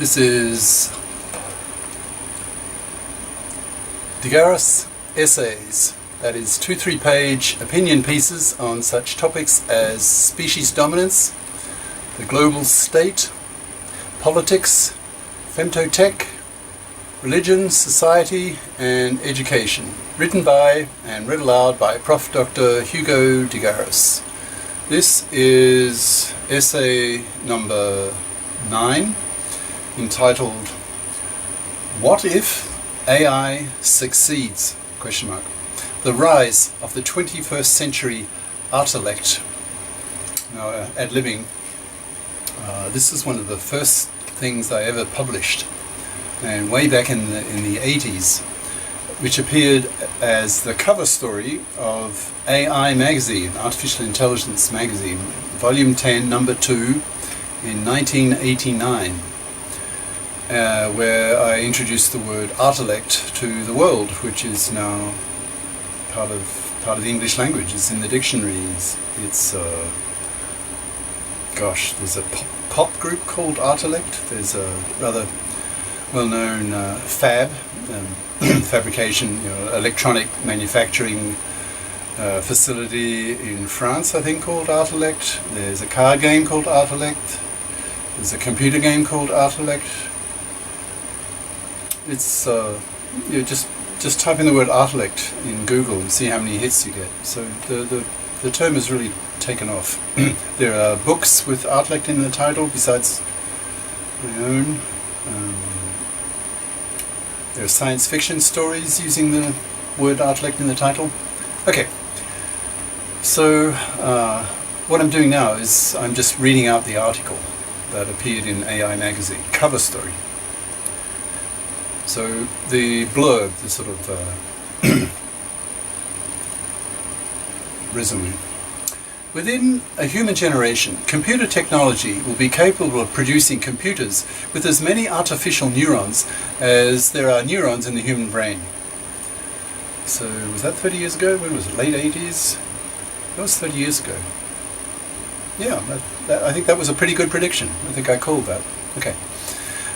This is the GARIS Essays, that is 2 3-page opinion pieces on such topics as species dominance, the global state, politics, femtotech, religion, society and education, written by and read aloud by Prof. Dr. Hugo de GARIS. This is essay number 9, entitled "What If AI Succeeds?" The rise of the 21st century intellect. Now, ad-libbing, this is one of the first things I ever published, and way back in the 80s, which appeared as the cover story of AI magazine, Artificial Intelligence magazine, volume 10, number 2, in 1989. Where I introduced the word intellect to the world, which is now part of the English language. It's in the dictionaries. It's there's a pop group called Intellect. There's a rather well-known fabrication, electronic manufacturing facility in France, I think, called Intellect. There's a card game called Intellect. There's a computer game called Intellect. It's just type in the word intellect in Google and see how many hits you get. So the term has really taken off. There are books with intellect in the title besides my own. There are science fiction stories using the word intellect in the title. Okay, so what I'm doing now is I'm just reading out the article that appeared in AI magazine, cover story. So the blurb, the sort of resume. Within a human generation, computer technology will be capable of producing computers with as many artificial neurons as there are neurons in the human brain. So was that 30 years ago? When was it? Late 80s? That was 30 years ago. Yeah, I think that was a pretty good prediction. I think I called that. Okay.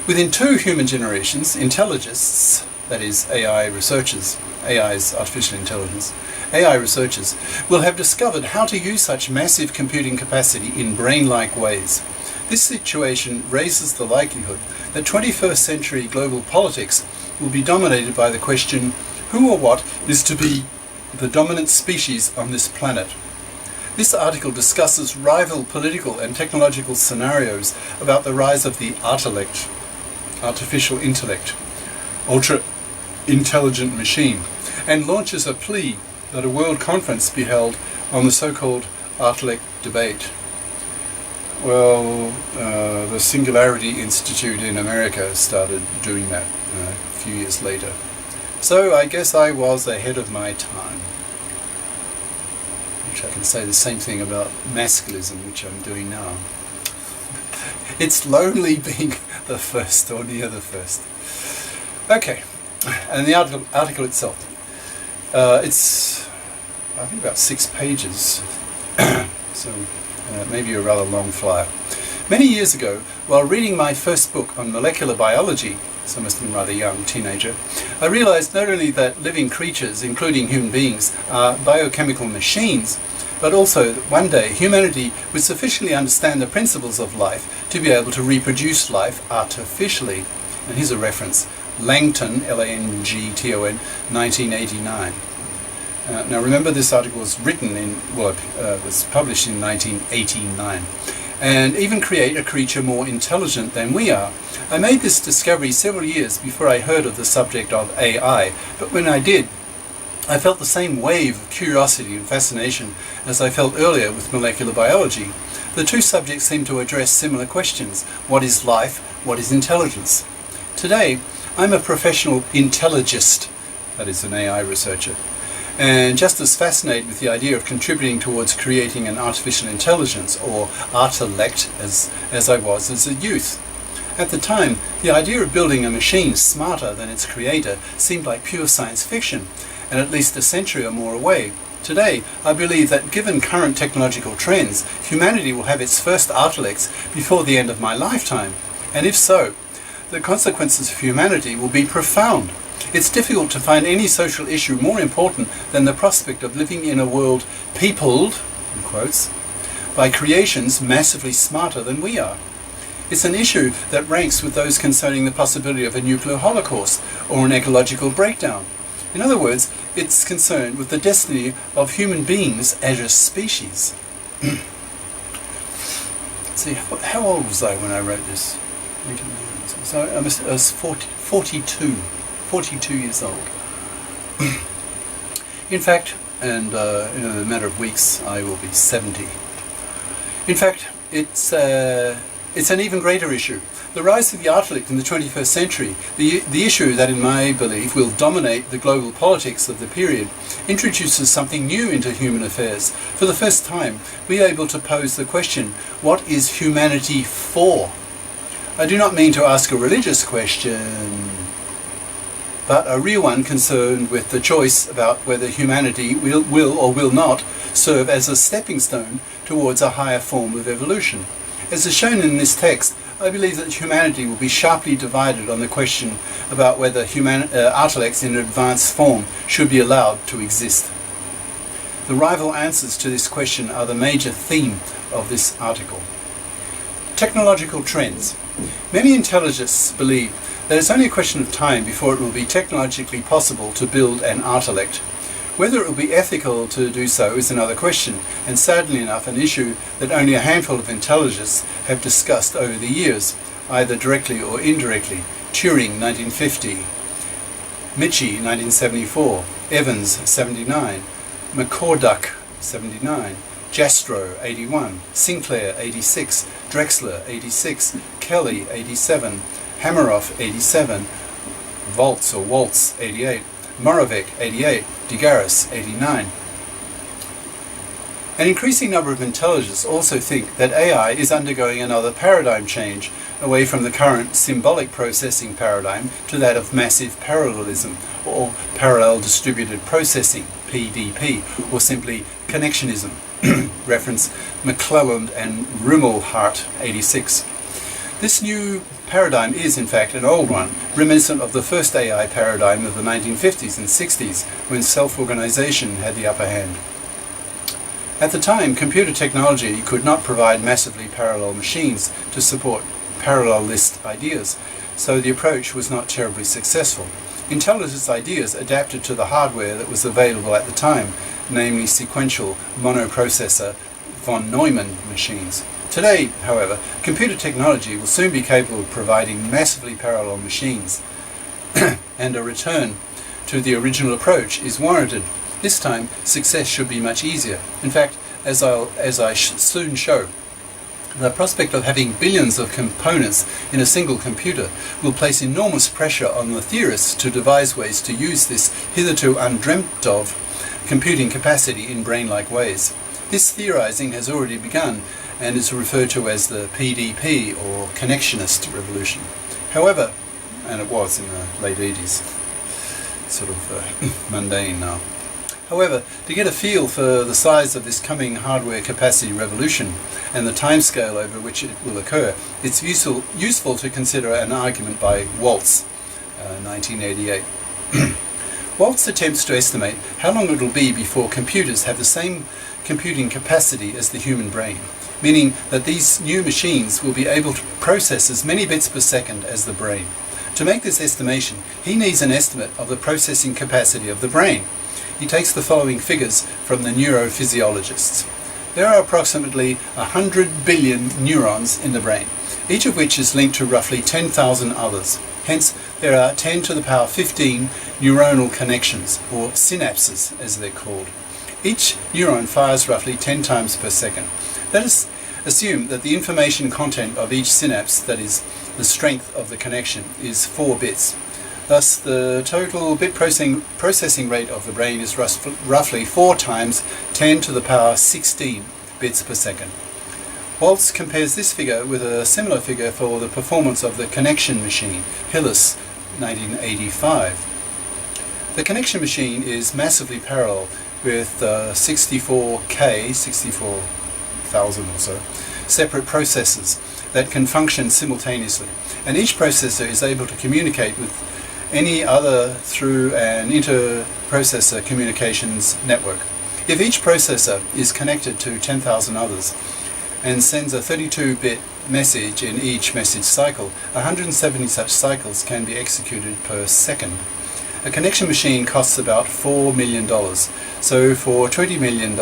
Within 2 human generations, intelligists, that is AI researchers, AI's artificial intelligence, AI researchers will have discovered how to use such massive computing capacity in brain-like ways. This situation raises the likelihood that 21st century global politics will be dominated by the question, who or what is to be the dominant species on this planet? This article discusses rival political and technological scenarios about the rise of the intellect, artificial intellect, ultra-intelligent machine, and launches a plea that a world conference be held on the so-called intellect debate. Well, the Singularity Institute in America started doing that a few years later. So I guess I was ahead of my time. Which I can say the same thing about masculism, which I'm doing now. It's lonely being the first or near the first. Okay, and the article itself. It's, I think, about 6 pages, so maybe a rather long flyer. Many years ago, while reading my first book on molecular biology, so I must have been rather young, teenager, I realized not only that living creatures, including human beings, are biochemical machines, but also that one day humanity would sufficiently understand the principles of life to be able to reproduce life artificially. And here's a reference, Langton, Langton, 1989. Now remember, this article was written was published in 1989. And even create a creature more intelligent than we are. I made this discovery several years before I heard of the subject of AI, but when I did, I felt the same wave of curiosity and fascination as I felt earlier with molecular biology. The 2 subjects seem to address similar questions. What is life? What is intelligence? Today, I'm a professional intelligist, that is an AI researcher, and just as fascinated with the idea of contributing towards creating an artificial intelligence, or intellect, as I was as a youth. At the time, the idea of building a machine smarter than its creator seemed like pure science fiction, and at least a century or more away. Today, I believe that given current technological trends, humanity will have its first intellects before the end of my lifetime. And if so, the consequences for humanity will be profound. It's difficult to find any social issue more important than the prospect of living in a world peopled, in quotes, by creations massively smarter than we are. It's an issue that ranks with those concerning the possibility of a nuclear holocaust or an ecological breakdown. In other words, it's concerned with the destiny of human beings as a species. See, how old was I when I wrote this? So I was 42 years old. In fact, and in a matter of weeks, I will be 70. In fact, it's an even greater issue. The rise of the intellect in the 21st century, the issue that in my belief will dominate the global politics of the period, introduces something new into human affairs. For the first time, we are able to pose the question, what is humanity for? I do not mean to ask a religious question, but a real one concerned with the choice about whether humanity will or will not serve as a stepping stone towards a higher form of evolution. As is shown in this text, I believe that humanity will be sharply divided on the question about whether intellects in advanced form should be allowed to exist. The rival answers to this question are the major theme of this article. Technological trends. Many intelligists believe that it's only a question of time before it will be technologically possible to build an intellect. Whether it will be ethical to do so is another question, and sadly enough an issue that only a handful of intelligists have discussed over the years, either directly or indirectly. Turing, 1950, Michie, 1974, Evans, 79, McCorduck, 79, Jastrow, 81, Sinclair, 86, Drexler, 86, Kelly, 87, Hameroff, 87, Waltz, 88, Moravec, 88, GARIS, 89. An increasing number of intelligists also think that AI is undergoing another paradigm change, away from the current symbolic processing paradigm to that of massive parallelism, or parallel distributed processing, PDP, or simply connectionism. Reference McClelland and Rumelhart, 86. This new paradigm is, in fact, an old one, reminiscent of the first AI paradigm of the 1950s and 60s, when self-organization had the upper hand. At the time, computer technology could not provide massively parallel machines to support parallelist ideas, so the approach was not terribly successful. Intelligence ideas adapted to the hardware that was available at the time, namely sequential monoprocessor von Neumann machines. Today, however, computer technology will soon be capable of providing massively parallel machines, and a return to the original approach is warranted. This time, success should be much easier. In fact, as I soon show, the prospect of having billions of components in a single computer will place enormous pressure on the theorists to devise ways to use this hitherto undreamt of computing capacity in brain-like ways. This theorizing has already begun and is referred to as the PDP or Connectionist revolution. However, and it was in the late 80s, sort of mundane now. However, to get a feel for the size of this coming hardware capacity revolution and the timescale over which it will occur, it's useful to consider an argument by Waltz, 1988. Waltz attempts to estimate how long it will be before computers have the same computing capacity as the human brain, meaning that these new machines will be able to process as many bits per second as the brain. To make this estimation, he needs an estimate of the processing capacity of the brain. He takes the following figures from the neurophysiologists. There are approximately 100 billion neurons in the brain, each of which is linked to roughly 10,000 others. Hence, there are 10 to the power 15 neuronal connections, or synapses as they're called. Each neuron fires roughly 10 times per second. Let us assume that the information content of each synapse, that is, the strength of the connection, is 4 bits. Thus, the total bit processing rate of the brain is roughly 4 times 10 to the power 16 bits per second. Waltz compares this figure with a similar figure for the performance of the connection machine, Hillis, 1985. The connection machine is massively parallel with 64,000 or so, separate processors that can function simultaneously, and each processor is able to communicate with any other through an inter-processor communications network. If each processor is connected to 10,000 others and sends a 32-bit message in each message cycle, 170 such cycles can be executed per second. A connection machine costs about $4 million, so for $20 million,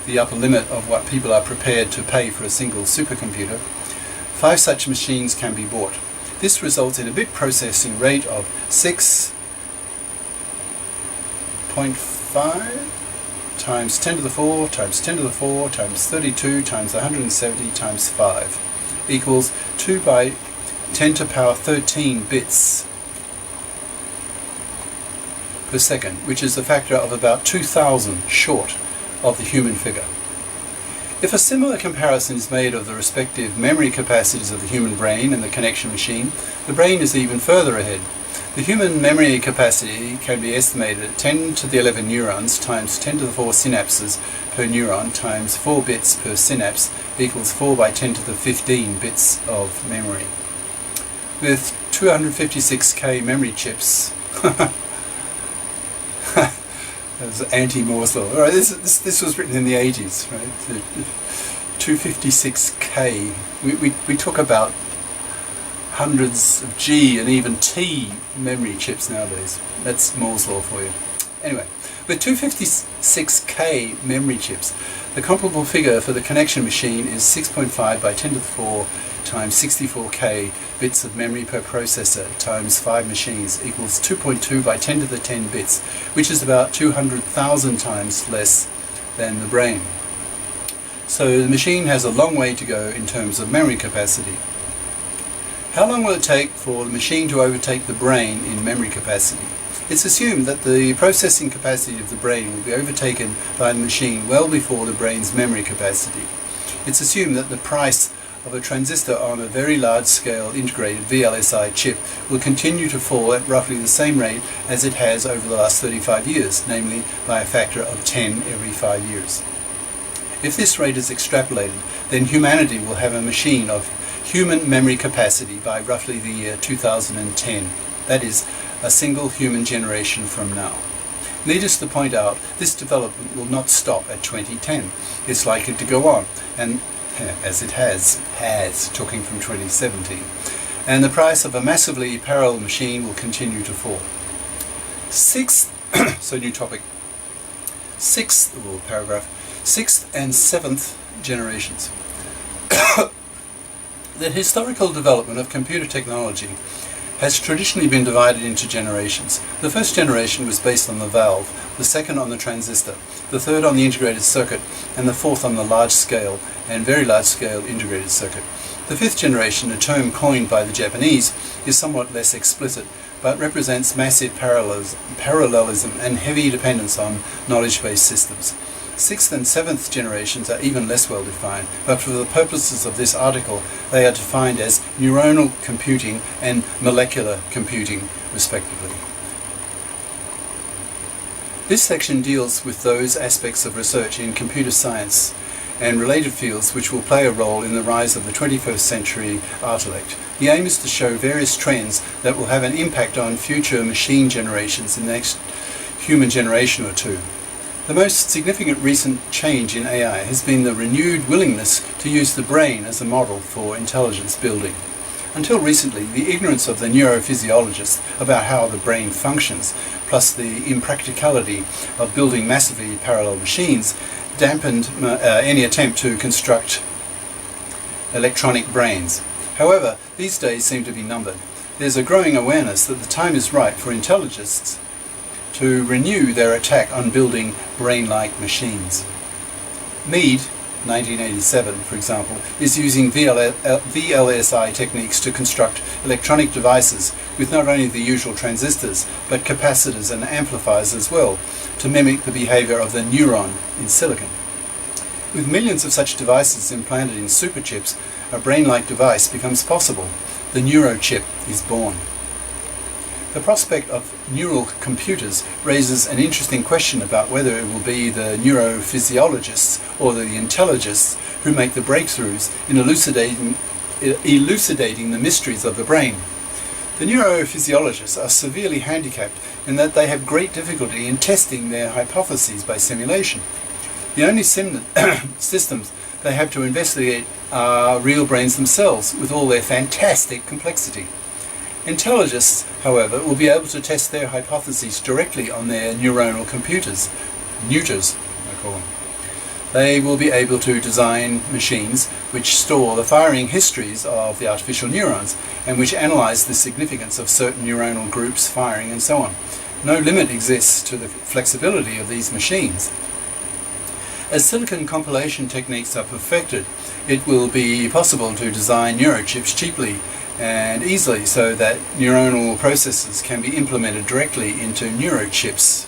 the upper limit of what people are prepared to pay for a single supercomputer, 5 such machines can be bought. This results in a bit processing rate of 6.5 times 10 to the 4 times 10 to the 4 times 32 times 170 times 5 equals 2 by 10 to the power 13 bits per second, which is a factor of about 2,000 short of the human figure. If a similar comparison is made of the respective memory capacities of the human brain and the connection machine, the brain is even further ahead. The human memory capacity can be estimated at 10 to the 11 neurons times 10 to the 4 synapses per neuron times 4 bits per synapse equals 4 by 10 to the 15 bits of memory. With 256k memory chips, that was anti-Moore's law. All right, this was written in the 80s, right? 256k. We talk about hundreds of G and even T memory chips nowadays. That's Moore's law for you. Anyway, with 256k memory chips, the comparable figure for the connection machine is 6.5 by 10 to the 4 times 64k bits of memory per processor times 5 machines equals 2.2 by 10 to the 10 bits, which is about 200,000 times less than the brain. So the machine has a long way to go in terms of memory capacity. How long will it take for the machine to overtake the brain in memory capacity? It's assumed that the processing capacity of the brain will be overtaken by the machine well before the brain's memory capacity. It's assumed that the price of a transistor on a very large-scale integrated VLSI chip will continue to fall at roughly the same rate as it has over the last 35 years, namely by a factor of 10 every 5 years. If this rate is extrapolated, then humanity will have a machine of human memory capacity by roughly the year 2010. That is, a single human generation from now. Needless to point out, this development will not stop at 2010. It's likely to go on, and as it has, talking from 2017. And the price of a massively parallel machine will continue to fall. Sixth and seventh generations. The historical development of computer technology has traditionally been divided into generations. The first generation was based on the valve, the second on the transistor, the third on the integrated circuit, and the fourth on the large-scale and very large-scale integrated circuit. The fifth generation, a term coined by the Japanese, is somewhat less explicit, but represents massive parallelism and heavy dependence on knowledge-based systems. Sixth and seventh generations are even less well defined, but for the purposes of this article, they are defined as neuronal computing and molecular computing, respectively. This section deals with those aspects of research in computer science and related fields which will play a role in the rise of the 21st century intellect. The aim is to show various trends that will have an impact on future machine generations in the next human generation or two. The most significant recent change in AI has been the renewed willingness to use the brain as a model for intelligence building. Until recently, the ignorance of the neurophysiologists about how the brain functions, plus the impracticality of building massively parallel machines, dampened any attempt to construct electronic brains. However, these days seem to be numbered. There's a growing awareness that the time is right for intelligists to renew their attack on building brain-like machines. Mead, 1987, for example, is using VLSI techniques to construct electronic devices with not only the usual transistors, but capacitors and amplifiers as well, to mimic the behavior of the neuron in silicon. With millions of such devices implanted in superchips, a brain-like device becomes possible. The neurochip is born. The prospect of neural computers raises an interesting question about whether it will be the neurophysiologists or the intelligists who make the breakthroughs in elucidating the mysteries of the brain. The neurophysiologists are severely handicapped in that they have great difficulty in testing their hypotheses by simulation. The only systems they have to investigate are real brains themselves, with all their fantastic complexity. Intelligists, however, will be able to test their hypotheses directly on their neuronal computers, neuters, I call them. They will be able to design machines which store the firing histories of the artificial neurons and which analyze the significance of certain neuronal groups firing and so on. No limit exists to the flexibility of these machines. As silicon compilation techniques are perfected, it will be possible to design neurochips cheaply and easily so that neuronal processes can be implemented directly into neurochips.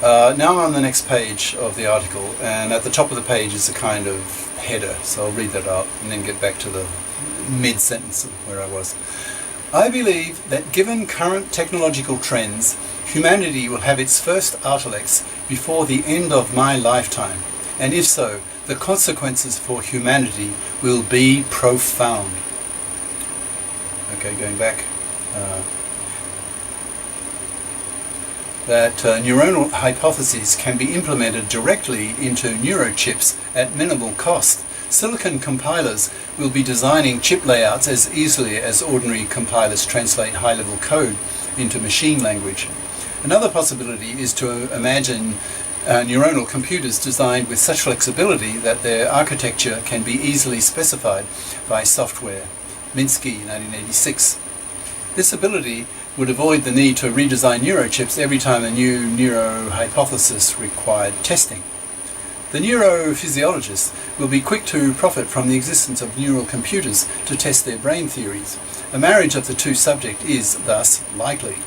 Now I'm on the next page of the article, and at the top of the page is a kind of header, so I'll read that out and then get back to the mid-sentence where I was. I believe that given current technological trends, humanity will have its first Artilex before the end of my lifetime, and if so, the consequences for humanity will be profound. Okay, going back. That neuronal hypotheses can be implemented directly into neurochips at minimal cost. Silicon compilers will be designing chip layouts as easily as ordinary compilers translate high-level code into machine language. Another possibility is to imagine neuronal computers designed with such flexibility that their architecture can be easily specified by software. Minsky, 1986. This ability would avoid the need to redesign neurochips every time a new neurohypothesis required testing. The neurophysiologists will be quick to profit from the existence of neural computers to test their brain theories. A marriage of the two subjects is, thus, likely.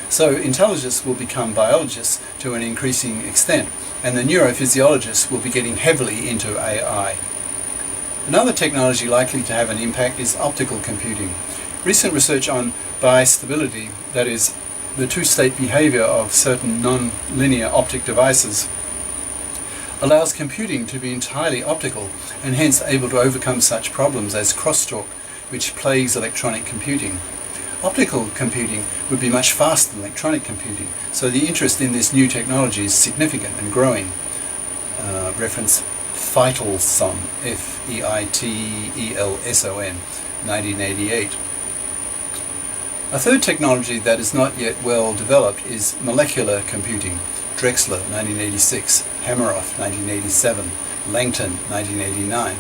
So intelligists will become biologists to an increasing extent, and the neurophysiologists will be getting heavily into AI. Another technology likely to have an impact is optical computing. Recent research on bistability, that is, the two-state behavior of certain non-linear optic devices, allows computing to be entirely optical and hence able to overcome such problems as crosstalk, which plagues electronic computing. Optical computing would be much faster than electronic computing, so the interest in this new technology is significant and growing. Reference Feitelson, Feitelson, 1988. A third technology that is not yet well developed is molecular computing. Drexler, 1986, Hameroff, 1987, Langton, 1989,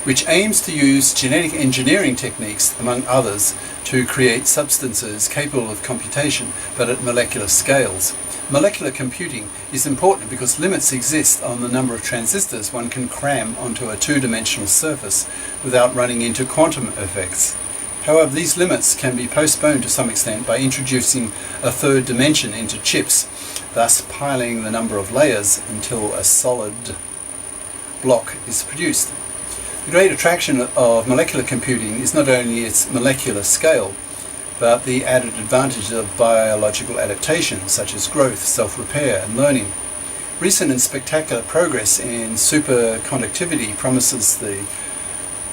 which aims to use genetic engineering techniques, among others, to create substances capable of computation, but at molecular scales. Molecular computing is important because limits exist on the number of transistors one can cram onto a two-dimensional surface without running into quantum effects. However, these limits can be postponed to some extent by introducing a third dimension into chips, thus piling the number of layers until a solid block is produced. The great attraction of molecular computing is not only its molecular scale, but the added advantage of biological adaptation, such as growth, self-repair, and learning. Recent and spectacular progress in superconductivity promises the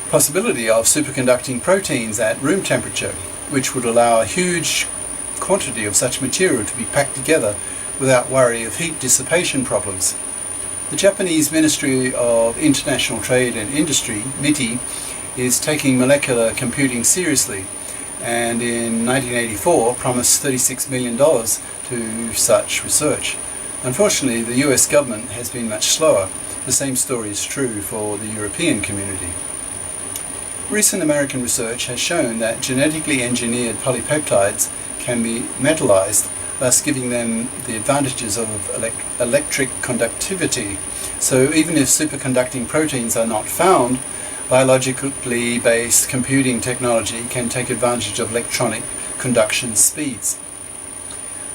possibility of superconducting proteins at room temperature, which would allow a huge quantity of such material to be packed together without worry of heat dissipation problems. The Japanese Ministry of International Trade and Industry, MITI, is taking molecular computing seriously, and in 1984 promised $36 million to such research. Unfortunately, the US government has been much slower. The same story is true for the European community. Recent American research has shown that genetically engineered polypeptides can be metallized, thus giving them the advantages of electric conductivity. So even if superconducting proteins are not found, biologically based computing technology can take advantage of electronic conduction speeds.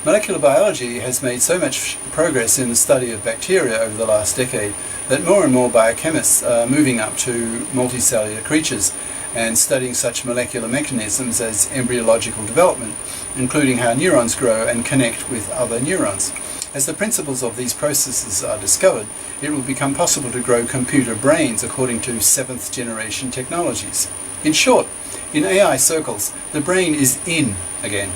Molecular biology has made so much progress in the study of bacteria over the last decade that more and more biochemists are moving up to multicellular creatures and studying such molecular mechanisms as embryological development, including how neurons grow and connect with other neurons. As the principles of these processes are discovered, it will become possible to grow computer brains according to seventh generation technologies. In short, in AI circles, the brain is in again,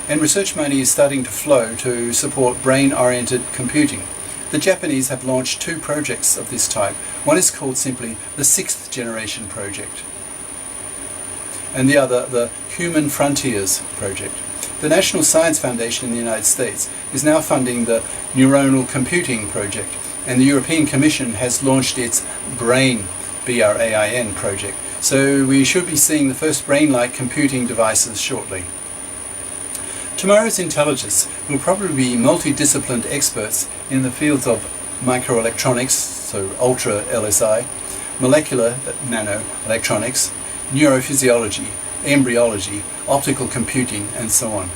and research money is starting to flow to support brain-oriented computing. The Japanese have launched 2 projects of this type. One is called simply the 6th Generation Project, and the other the Human Frontiers Project. The National Science Foundation in the United States is now funding the Neuronal Computing Project, and the European Commission has launched its BRAIN, B-R-A-I-N project. So we should be seeing the first brain-like computing devices shortly. Tomorrow's intelligence will probably be multidisciplined experts in the fields of microelectronics, so ultra LSI, molecular nanoelectronics, neurophysiology, embryology, optical computing, and so on.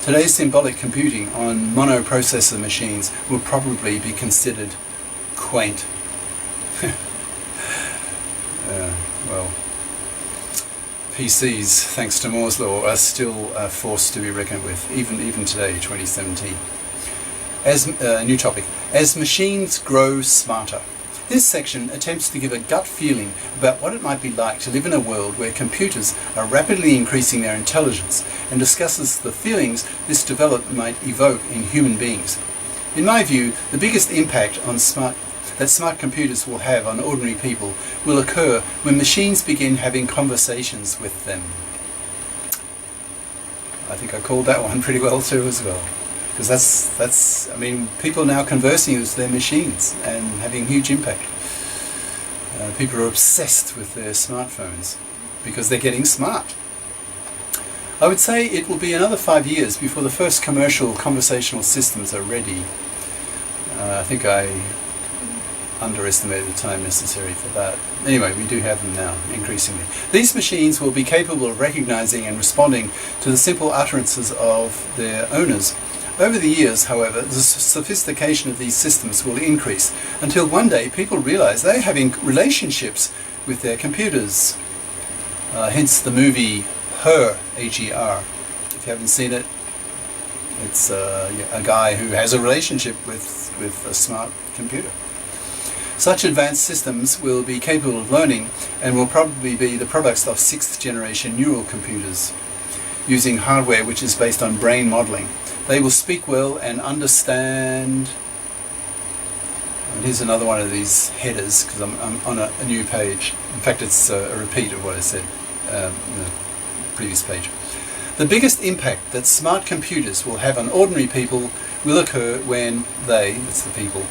Today's symbolic computing on monoprocessor machines will probably be considered quaint. Well, PCs, thanks to Moore's law, are still a force to be reckoned with, even today, 2017. As a new topic, as machines grow smarter. This section attempts to give a gut feeling about what it might be like to live in a world where computers are rapidly increasing their intelligence, and discusses the feelings this development might evoke in human beings. In my view, the biggest impact on smart computers will have on ordinary people will occur when machines begin having conversations with them. I think I called that one pretty well too as well. Because that's people now conversing with their machines and having huge impact. People are obsessed with their smartphones because they're getting smart. I would say it will be another 5 years before the first commercial conversational systems are ready. I think I underestimated the time necessary for that. Anyway, we do have them now, increasingly. These machines will be capable of recognizing and responding to the simple utterances of their owners. Over the years, however, the sophistication of these systems will increase until one day people realize they're having relationships with their computers. Hence the movie Her, H-E-R. If you haven't seen it, it's a guy who has a relationship with a smart computer. Such advanced systems will be capable of learning and will probably be the products of 6th generation neural computers, using hardware which is based on brain modeling. They will speak well and understand. And here's another one of these headers, because I'm on a new page. In fact, it's a repeat of what I said in the previous page. The biggest impact that smart computers will have on ordinary people will occur when they, that's the people,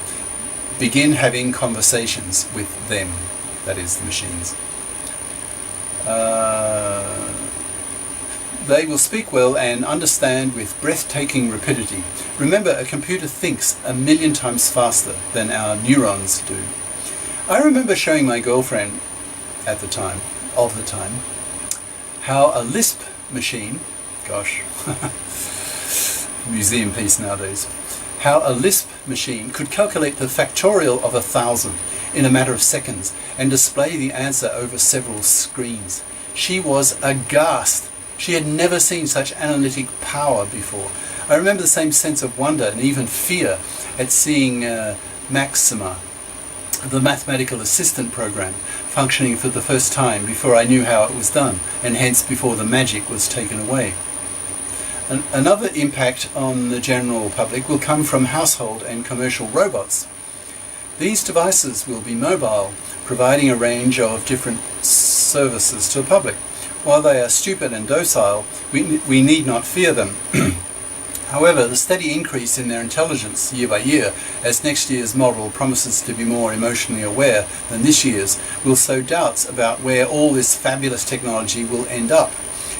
begin having conversations with them, that is, the machines. They will speak well and understand with breathtaking rapidity. Remember, a computer thinks 1,000,000 times faster than our neurons do. I remember showing my girlfriend at the time, how a Lisp machine, gosh, museum piece nowadays, how a Lisp machine could calculate the factorial of 1,000 in a matter of seconds and display the answer over several screens. She was aghast. She had never seen such analytic power before. I remember the same sense of wonder and even fear at seeing Maxima, the mathematical assistant program, functioning for the first time before I knew how it was done, and hence before the magic was taken away. Another impact on the general public will come from household and commercial robots. These devices will be mobile, providing a range of different services to the public. While they are stupid and docile, we need not fear them. However, the steady increase in their intelligence year by year, as next year's model promises to be more emotionally aware than this year's, will sow doubts about where all this fabulous technology will end up.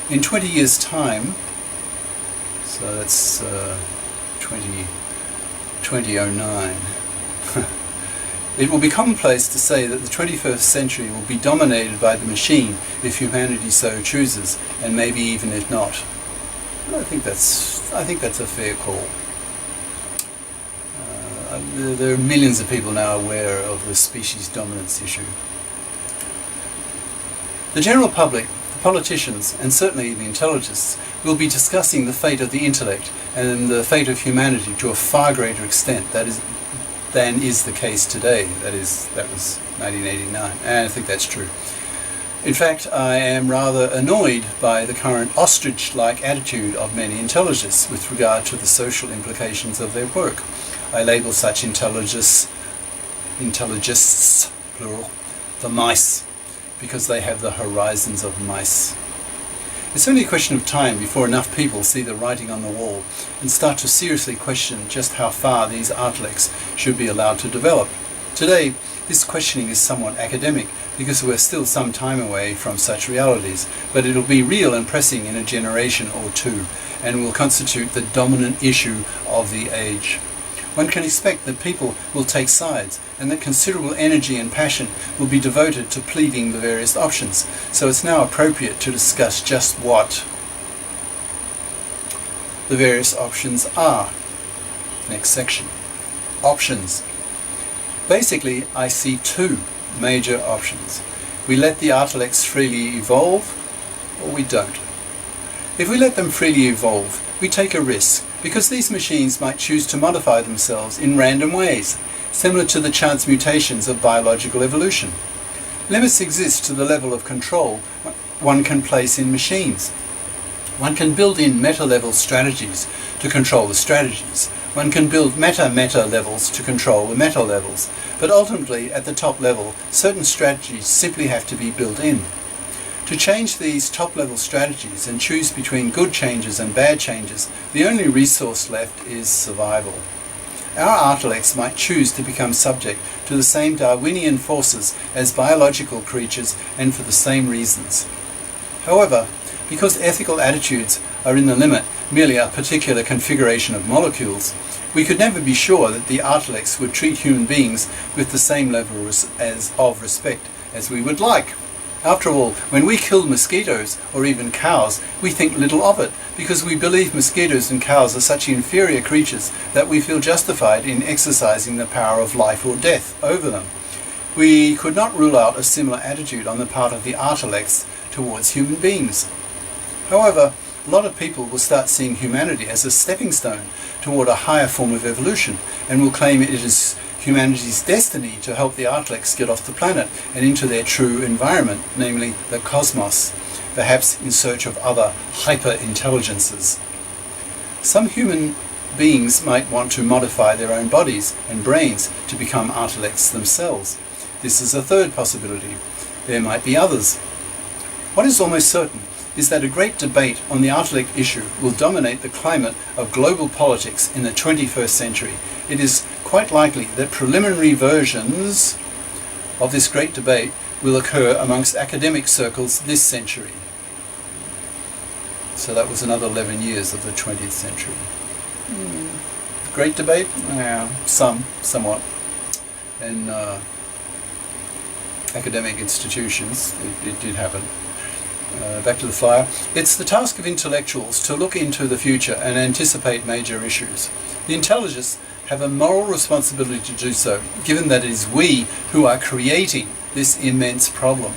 In 20 years' time, so that's 2009, it will be commonplace to say that the 21st century will be dominated by the machine if humanity so chooses, and maybe even if not. I think that's a fair call. There are millions of people now aware of the species dominance issue. The general public, the politicians, and certainly the intelligists will be discussing the fate of the intellect and the fate of humanity to a far greater extent than is the case today. That was 1989, and I think that's true. In fact, I am rather annoyed by the current ostrich-like attitude of many intelligists with regard to the social implications of their work. I label such intelligists, plural, the mice, because they have the horizons of mice. It's only a question of time before enough people see the writing on the wall and start to seriously question just how far these intellects should be allowed to develop. Today, this questioning is somewhat academic because we're still some time away from such realities, but it'll be real and pressing in a generation or two and will constitute the dominant issue of the age. One can expect that people will take sides and that considerable energy and passion will be devoted to pleading the various options, so it's now appropriate to discuss just what the various options are. Next section. Options. Basically, I see two major options. We let the intellects freely evolve, or we don't. If we let them freely evolve, we take a risk, because these machines might choose to modify themselves in random ways, similar to the chance mutations of biological evolution. Limits exist to the level of control one can place in machines. One can build in meta-level strategies to control the strategies. One can build meta-meta levels to control the meta levels, but ultimately at the top level, certain strategies simply have to be built in. To change these top-level strategies and choose between good changes and bad changes, the only resource left is survival. Our intellects might choose to become subject to the same Darwinian forces as biological creatures and for the same reasons. However, because ethical attitudes are in the limit merely a particular configuration of molecules, we could never be sure that the intellects would treat human beings with the same level of respect as we would like. After all, when we kill mosquitoes or even cows, we think little of it, because we believe mosquitoes and cows are such inferior creatures that we feel justified in exercising the power of life or death over them. We could not rule out a similar attitude on the part of the intellects towards human beings. However, a lot of people will start seeing humanity as a stepping stone toward a higher form of evolution, and will claim it is humanity's destiny to help the intellects get off the planet and into their true environment, namely the cosmos, perhaps in search of other hyper-intelligences. Some human beings might want to modify their own bodies and brains to become intellects themselves. This is a third possibility. There might be others. What is almost certain is that a great debate on the intellect issue will dominate the climate of global politics in the 21st century. It is quite likely that preliminary versions of this great debate will occur amongst academic circles this century. So that was another 11 years of the 20th century. Great debate? Yeah, somewhat. In academic institutions, it did happen. Back to the flyer. It's the task of intellectuals to look into the future and anticipate major issues. The intelligists have a moral responsibility to do so, given that it is we who are creating this immense problem.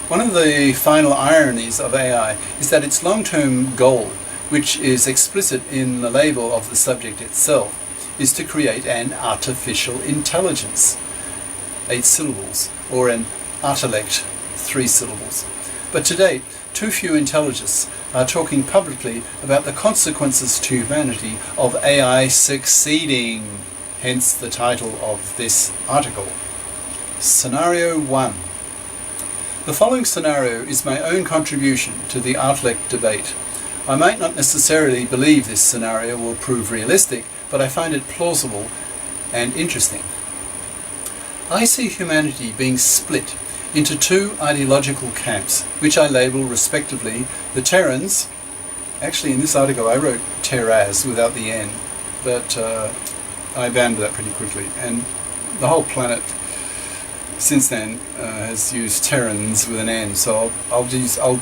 One of the final ironies of AI is that its long-term goal, which is explicit in the label of the subject itself, is to create an artificial intelligence, 8 syllables, or an intellect, 3 syllables. But to date, too few intelligists are talking publicly about the consequences to humanity of AI succeeding, hence the title of this article. Scenario 1. The following scenario is my own contribution to the intellect debate. I might not necessarily believe this scenario will prove realistic, but I find it plausible and interesting. I see humanity being split into 2 ideological camps, which I label respectively the Terrans. Actually, in this article I wrote Terras without the N, but I abandoned that pretty quickly, and the whole planet since then has used Terrans with an N, so I'll